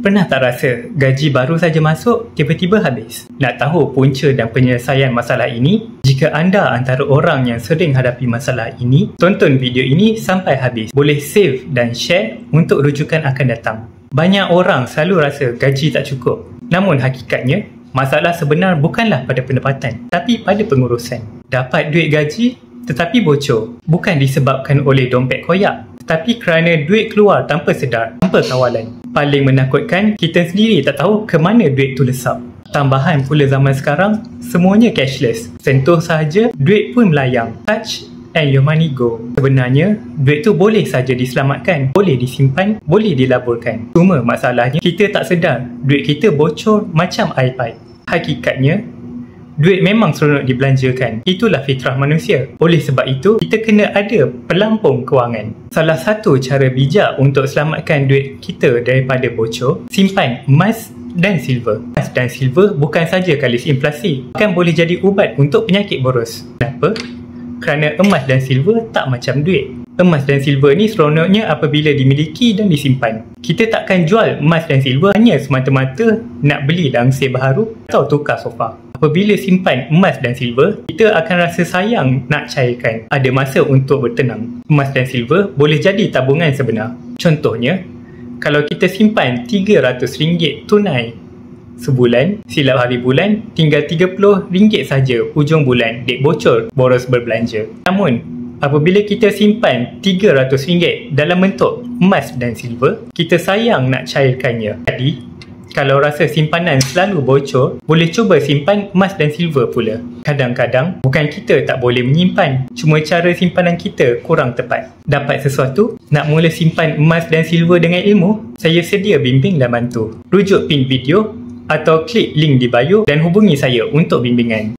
Pernah tak rasa gaji baru saja masuk, tiba-tiba habis? Nak tahu punca dan penyelesaian masalah ini? Jika anda antara orang yang sering hadapi masalah ini, tonton video ini sampai habis. Boleh save dan share untuk rujukan akan datang. Banyak orang selalu rasa gaji tak cukup. Namun hakikatnya, masalah sebenar bukanlah pada pendapatan, tapi pada pengurusan. Dapat duit gaji tetapi bocor, bukan disebabkan oleh dompet koyak, tetapi kerana duit keluar tanpa sedar, tanpa kawalan. Paling menakutkan, kita sendiri tak tahu ke mana duit tu lesap. Tambahan pula zaman sekarang, semuanya cashless. Sentuh sahaja, duit pun melayang. Touch and your money go. Sebenarnya, duit tu boleh saja diselamatkan, boleh disimpan, boleh dilaburkan. Cuma masalahnya, kita tak sedar duit kita bocor macam air pipe. Hakikatnya, duit memang seronok dibelanjakan. Itulah fitrah manusia. Oleh sebab itu, kita kena ada pelampung kewangan. Salah satu cara bijak untuk selamatkan duit kita daripada bocor, simpan emas dan silver. Emas dan silver bukan saja kalis inflasi, bahkan boleh jadi ubat untuk penyakit boros. Kenapa? Kerana emas dan silver tak macam duit. Emas dan silver ni seronoknya apabila dimiliki dan disimpan. Kita takkan jual emas dan silver hanya semata-mata nak beli langsir baharu atau tukar sofa. Apabila simpan emas dan silver, kita akan rasa sayang nak cairkan. Ada masa untuk bertenang. Emas dan silver boleh jadi tabungan sebenar. Contohnya, kalau kita simpan RM300 tunai sebulan, silap hari bulan, tinggal RM30 saja ujung bulan, dek bocor, boros berbelanja. Namun, apabila kita simpan RM300 dalam bentuk emas dan silver, kita sayang nak cairkannya. Jadi, kalau rasa simpanan selalu bocor, boleh cuba simpan emas dan silver pula. Kadang-kadang, bukan kita tak boleh menyimpan, cuma cara simpanan kita kurang tepat. Dapat sesuatu? Nak mula simpan emas dan silver dengan ilmu? Saya sedia bimbing dan bantu. Rujuk pin video atau klik link di bio dan hubungi saya untuk bimbingan.